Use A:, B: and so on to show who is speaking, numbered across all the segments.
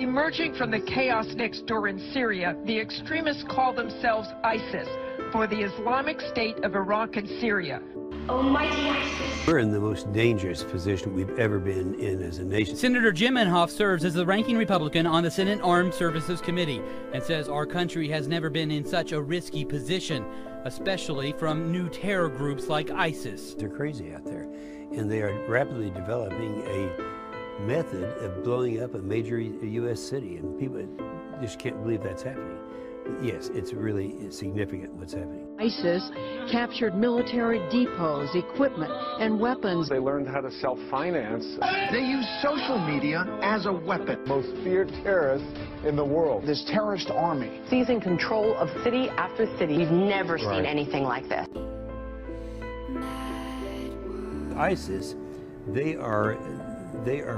A: Emerging from the chaos next door in Syria, the extremists call themselves ISIS, for the Islamic State of Iraq and Syria.
B: Almighty ISIS.
C: We're in the most dangerous position we've ever been in as a nation.
D: Senator Jim Inhofe serves as the ranking Republican on the Senate Armed Services Committee and says our country has never been in such a risky position, especially from new terror groups like ISIS.
C: They're crazy out there, and they are rapidly developing a method of blowing up a major U.S. city, and people just can't believe that's happening. Yes, it's really significant what's happening.
E: ISIS captured military depots, equipment, and weapons.
F: They learned how to self-finance.
G: They use social media as a weapon.
F: Most feared terrorists in the world.
G: This terrorist army.
H: Seizing control of city after city. We've never seen anything like this.
C: ISIS, they are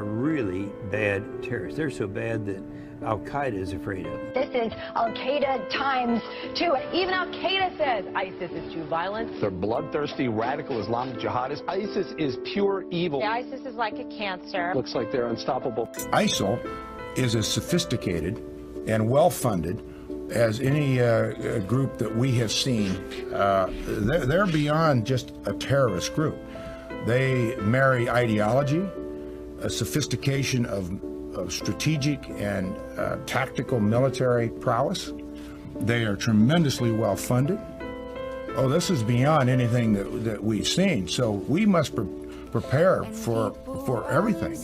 C: really bad terrorists. They're so bad that al-Qaeda is afraid of them.
B: This is al-Qaeda times 2. Even al-Qaeda says ISIS is too violent.
F: They're bloodthirsty, radical Islamic jihadists. ISIS is pure evil.
B: ISIS is like a cancer.
F: Looks like they're unstoppable.
I: ISIL is as sophisticated and well-funded as any group that we have seen. They're beyond just a terrorist group. They marry ideology, a sophistication of strategic and tactical military prowess. They are tremendously well funded. Oh, this is beyond anything that we've seen. So we must prepare for everything.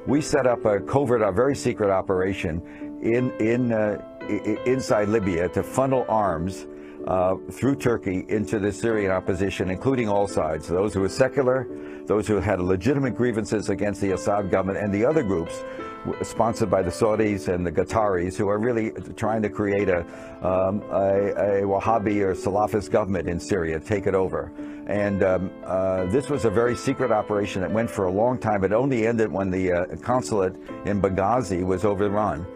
J: We set up a covert, a very secret operation inside Libya to funnel arms through Turkey into the Syrian opposition, including all sides, those who were secular, those who had legitimate grievances against the Assad government, and the other groups sponsored by the Saudis and the Qataris, who are really trying to create a Wahhabi or Salafist government in Syria, take it over. And this was a very secret operation that went for a long time. It only ended when the consulate in Benghazi was overrun.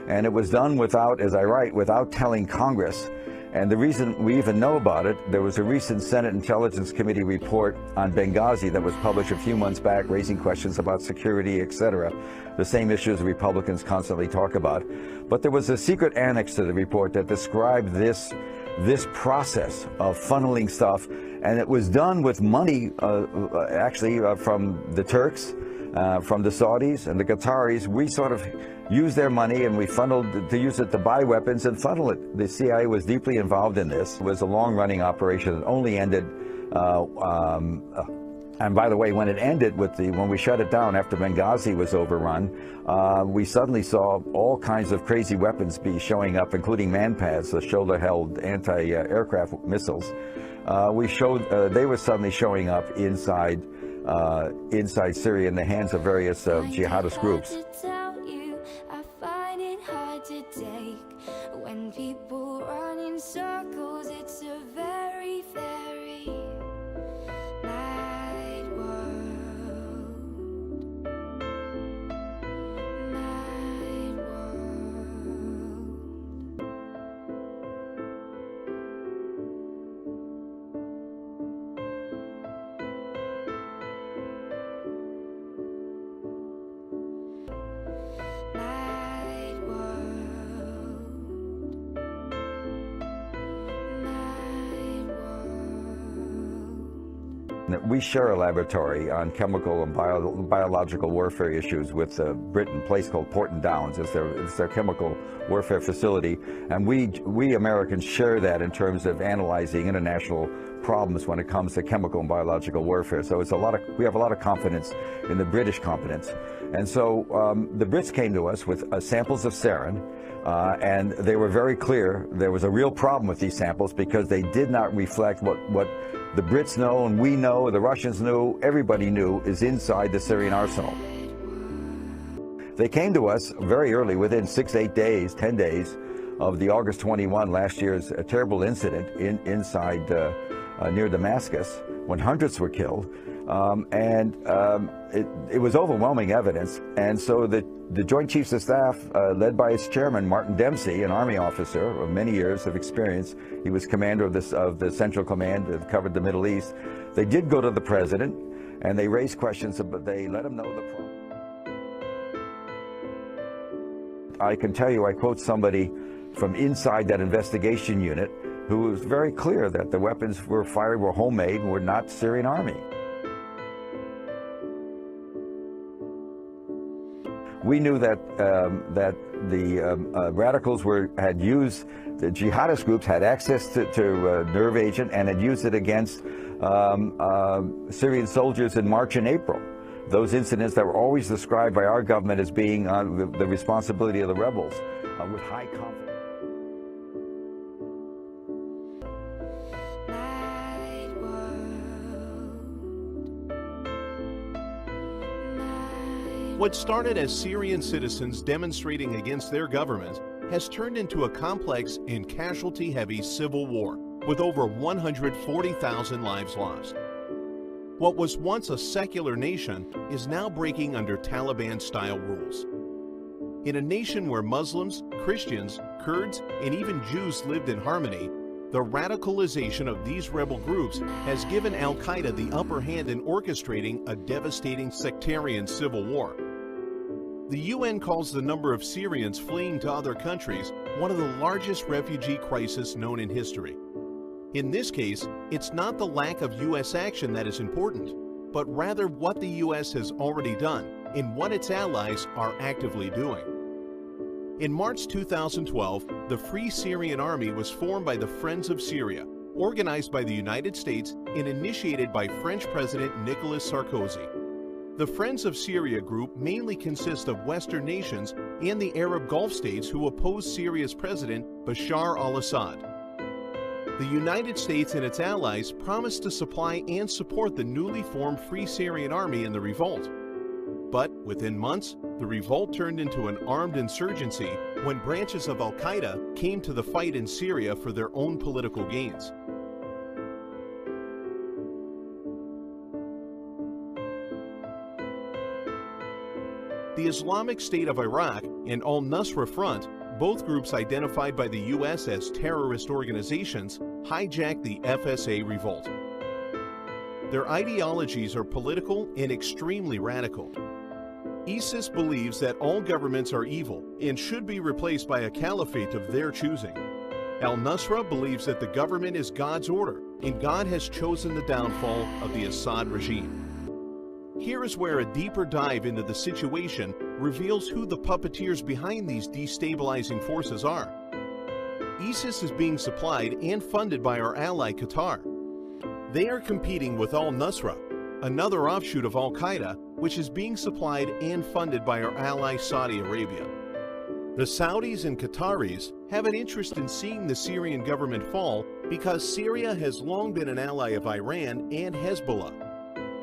J: And it was done without, as I write, without telling Congress. And the reason we even know about it, there was a recent Senate Intelligence Committee report on Benghazi that was published a few months back, raising questions about security, etc. The same issues Republicans constantly talk about. But there was a secret annex to the report that described this process of funneling stuff, and it was done with money from the Turks, from the Saudis and the Qataris. We sort of used their money and we funneled to use it to buy weapons and funnel it. The CIA was deeply involved in this. It was a long-running operation that only ended, and by the way, when it ended when we shut it down after Benghazi was overrun, we suddenly saw all kinds of crazy weapons be showing up, including man-pads, the shoulder-held anti-aircraft missiles. They were suddenly showing up inside Syria in the hands of various jihadist groups.
K: When people run in circles, it's a very, very mad world. Mad world.
J: We share a laboratory on chemical and biological warfare issues with Britain, a place called Porton Downs. It's their chemical warfare facility, and we Americans share that in terms of analyzing international problems when it comes to chemical and biological warfare. So we have a lot of confidence in the British competence. And so the Brits came to us with samples of sarin, and they were very clear there was a real problem with these samples because they did not reflect what the Brits know and we know, the Russians knew, everybody knew is inside the Syrian arsenal. They came to us very early, within 6, 8 days, 10 days, of the August 21 last year's terrible incident inside near Damascus, when hundreds were killed. It was overwhelming evidence, and so the Joint Chiefs of Staff, led by its chairman, Martin Dempsey, an Army officer of many years of experience, he was commander of the Central Command that covered the Middle East, they did go to the president, and they raised questions, but they let him know the problem. I can tell you, I quote somebody from inside that investigation unit who was very clear that the weapons were fired were homemade and were not Syrian army. We knew that the radicals had used, the jihadist groups had access to nerve agent and had used it against Syrian soldiers in March and April. Those incidents that were always described by our government as being the responsibility of the rebels with high confidence.
L: What started as Syrian citizens demonstrating against their government has turned into a complex and casualty-heavy civil war with over 140,000 lives lost. What was once a secular nation is now breaking under Taliban-style rules. In a nation where Muslims, Christians, Kurds, and even Jews lived in harmony, the radicalization of these rebel groups has given al-Qaeda the upper hand in orchestrating a devastating sectarian civil war. The UN calls the number of Syrians fleeing to other countries one of the largest refugee crises known in history. In this case, it's not the lack of U.S. action that is important, but rather what the U.S. has already done and what its allies are actively doing. In March 2012, the Free Syrian Army was formed by the Friends of Syria, organized by the United States and initiated by French President Nicolas Sarkozy. The Friends of Syria group mainly consists of Western nations and the Arab Gulf states who oppose Syria's president Bashar al-Assad. The United States and its allies promised to supply and support the newly formed Free Syrian Army in the revolt. But within months, the revolt turned into an armed insurgency when branches of al-Qaeda came to the fight in Syria for their own political gains. The Islamic State of Iraq and al-Nusra Front, both groups identified by the U.S. as terrorist organizations, hijacked the FSA revolt. Their ideologies are political and extremely radical. ISIS believes that all governments are evil and should be replaced by a caliphate of their choosing. Al-Nusra believes that the government is God's order and God has chosen the downfall of the Assad regime. Here is where a deeper dive into the situation reveals who the puppeteers behind these destabilizing forces are. ISIS is being supplied and funded by our ally Qatar. They are competing with al-Nusra, another offshoot of al-Qaeda, which is being supplied and funded by our ally Saudi Arabia. The Saudis and Qataris have an interest in seeing the Syrian government fall because Syria has long been an ally of Iran and Hezbollah.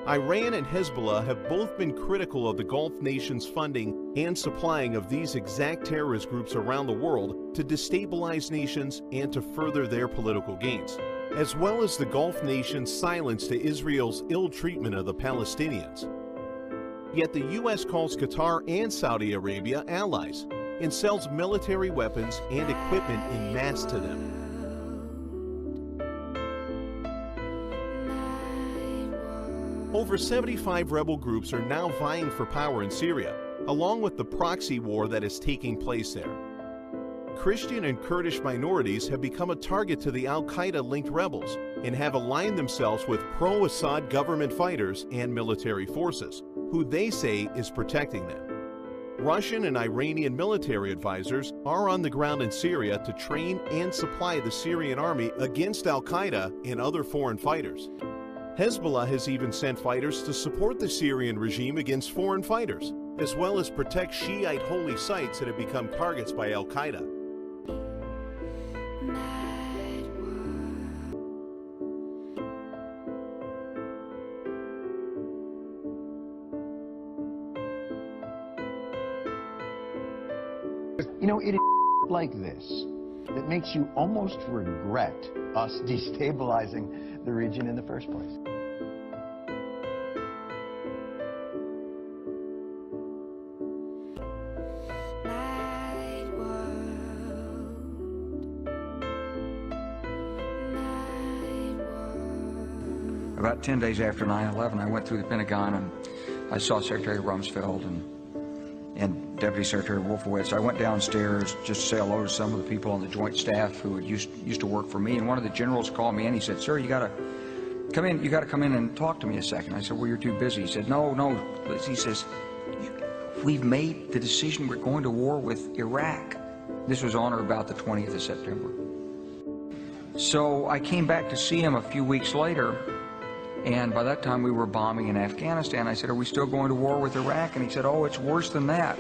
L: Iran and Hezbollah have both been critical of the Gulf nations' funding and supplying of these exact terrorist groups around the world to destabilize nations and to further their political gains, as well as the Gulf nations' silence to Israel's ill treatment of the Palestinians. Yet the U.S. calls Qatar and Saudi Arabia allies and sells military weapons and equipment en masse to them. Over 75 rebel groups are now vying for power in Syria, along with the proxy war that is taking place there. Christian and Kurdish minorities have become a target to the al-Qaeda-linked rebels and have aligned themselves with pro-Assad government fighters and military forces, who they say is protecting them. Russian and Iranian military advisors are on the ground in Syria to train and supply the Syrian army against al-Qaeda and other foreign fighters. Hezbollah has even sent fighters to support the Syrian regime against foreign fighters, as well as protect Shiite holy sites that have become targets by al-Qaeda.
G: You know, it is like this.
M: that makes you almost regret us destabilizing the region in the first place.
N: About 10 days after 9/11, I went through the Pentagon and I saw Secretary Rumsfeld and Deputy Secretary Wolfowitz. I went downstairs just to say hello to some of the people on the Joint Staff who had used to work for me. And one of the generals called me in. He said, "Sir, you got to come in. You got to come in and talk to me a second." I said, "Well, you're too busy." He said, "No." He says, "We've made the decision. We're going to war with Iraq." This was on or about the 20th of September. So I came back to see him a few weeks later. And by that time, we were bombing in Afghanistan. I said, "Are we still going to war with Iraq?" And he said, "Oh, it's worse than that."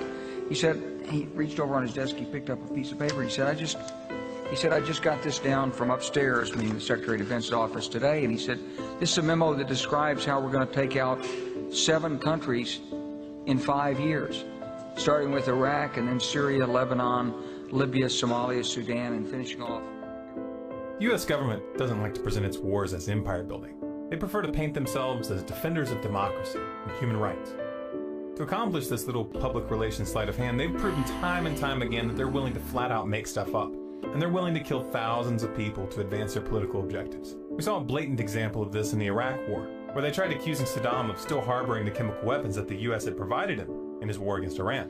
N: He said, he reached over on his desk, he picked up a piece of paper. He said, I just got this down from upstairs, meaning the Secretary of Defense's office today. And he said, "This is a memo that describes how we're going to take out 7 countries in 5 years, starting with Iraq and then Syria, Lebanon, Libya, Somalia, Sudan, and finishing off."
O: The U.S. government doesn't like to present its wars as empire building. They prefer to paint themselves as defenders of democracy and human rights. To accomplish this little public relations sleight of hand, they've proven time and time again that they're willing to flat out make stuff up, and they're willing to kill thousands of people to advance their political objectives. We saw a blatant example of this in the Iraq War, where they tried accusing Saddam of still harboring the chemical weapons that the U.S. had provided him in his war against Iran.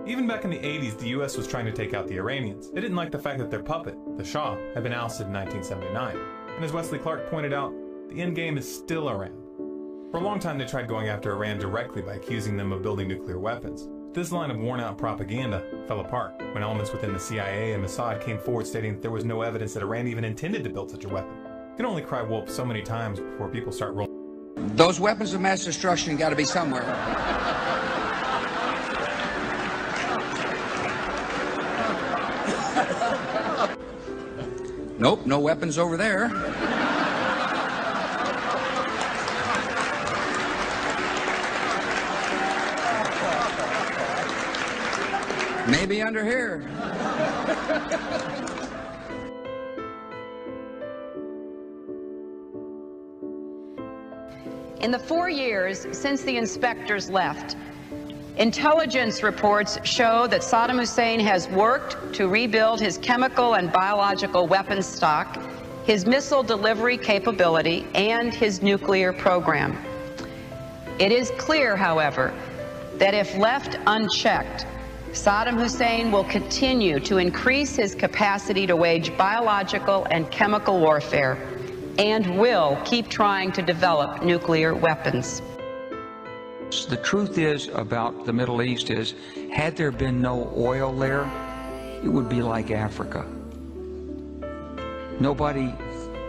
O: Even back in the 80s, the U.S. was trying to take out the Iranians. They didn't like the fact that their puppet, the Shah, had been ousted in 1979. And as Wesley Clark pointed out, the end game is still Iran. For a long time, they tried going after Iran directly by accusing them of building nuclear weapons. This line of worn-out propaganda fell apart when elements within the CIA and Mossad came forward stating that there was no evidence that Iran even intended to build such a weapon. You can only cry wolf so many times before people start rolling.
P: Those weapons of mass destruction got to be somewhere. Nope, no weapons over there. Maybe under here.
B: In the 4 years since the inspectors left, intelligence reports show that Saddam Hussein has worked to rebuild his chemical and biological weapons stock, his missile delivery capability, and his nuclear program. It is clear, however, that if left unchecked, Saddam Hussein will continue to increase his capacity to wage biological and chemical warfare and will keep trying to develop nuclear weapons.
N: The truth is about the Middle East is, had there been no oil there, it would be like Africa. Nobody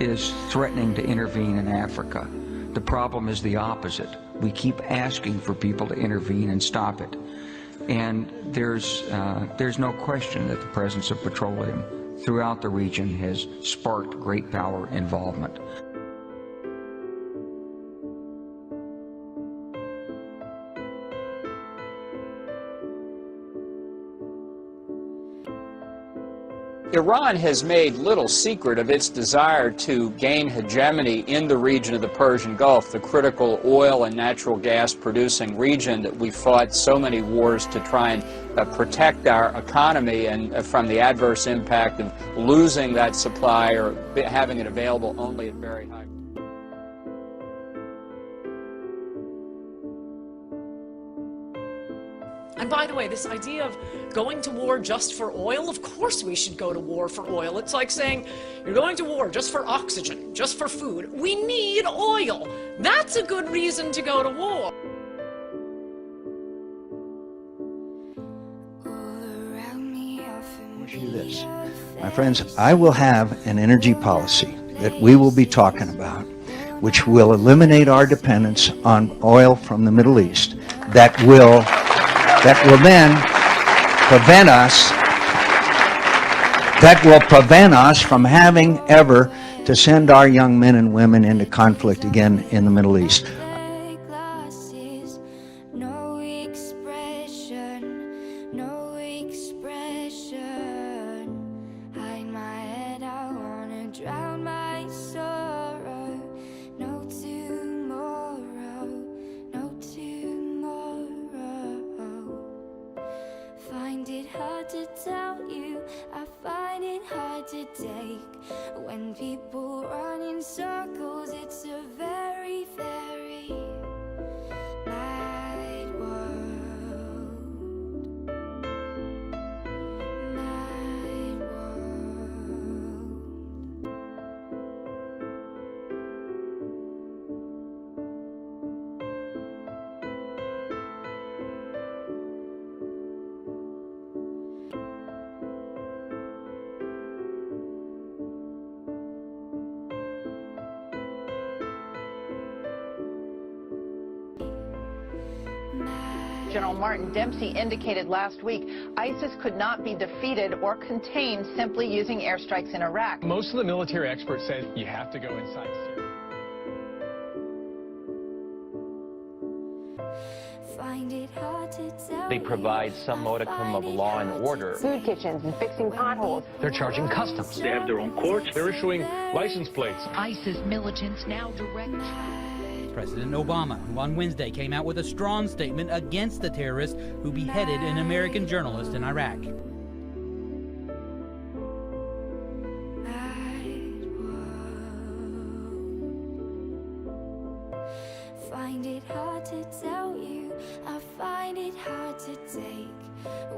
N: is threatening to intervene in Africa. The problem is the opposite. We keep asking for people to intervene and stop it. And there's no question that the presence of petroleum throughout the region has sparked great power involvement.
Q: Iran has made little secret of its desire to gain hegemony in the region of the Persian Gulf, the critical oil and natural gas producing region that we fought so many wars to try and protect our economy and from the adverse impact of losing that supply or having it available only at very high.
R: And by the way, this idea of going to war just for oil, of course we should go to war for oil. It's like saying you're going to war just for oxygen, just for food. We need oil. That's a good reason to go to war.
S: I wish you this. My friends, I will have an energy policy that we will be talking about, which will eliminate our dependence on oil from the Middle East, that will then prevent us from having ever to send our young men and women into conflict again in the Middle East.
K: No expression, I to tell you, I find it hard to take. When people run in circles, it's a very, very mad world. Mad world.
T: General Martin Dempsey indicated last week ISIS could not be defeated or contained simply using airstrikes in Iraq.
U: Most of the military experts said you have to go inside Syria.
K: Find it hard to tell.
V: They provide some modicum of law and order.
H: Food kitchens and fixing potholes.
U: They're charging customs. They have their own courts. They're issuing license plates.
E: ISIS militants now direct.
D: President Obama, who on Wednesday came out with a strong statement against the terrorists who beheaded an American journalist in Iraq.
K: Find it hard to tell you, I find it hard to take.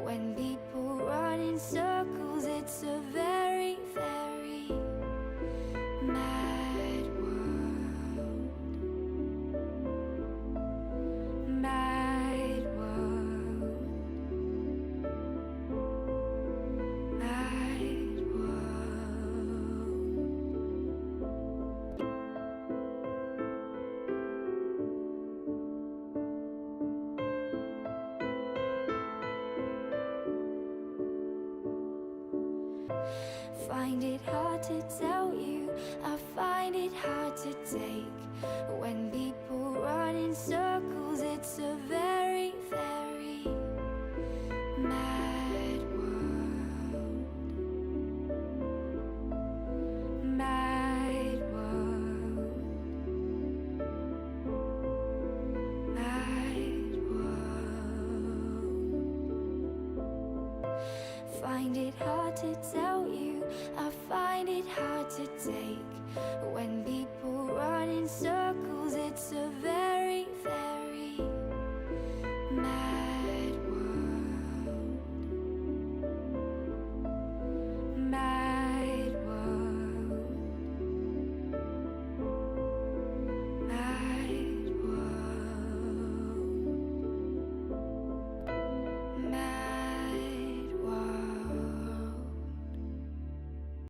K: When people run in circles, it's a very, very mad world. Mad world. Mad world. Find it hard to tell you, I find it hard to take.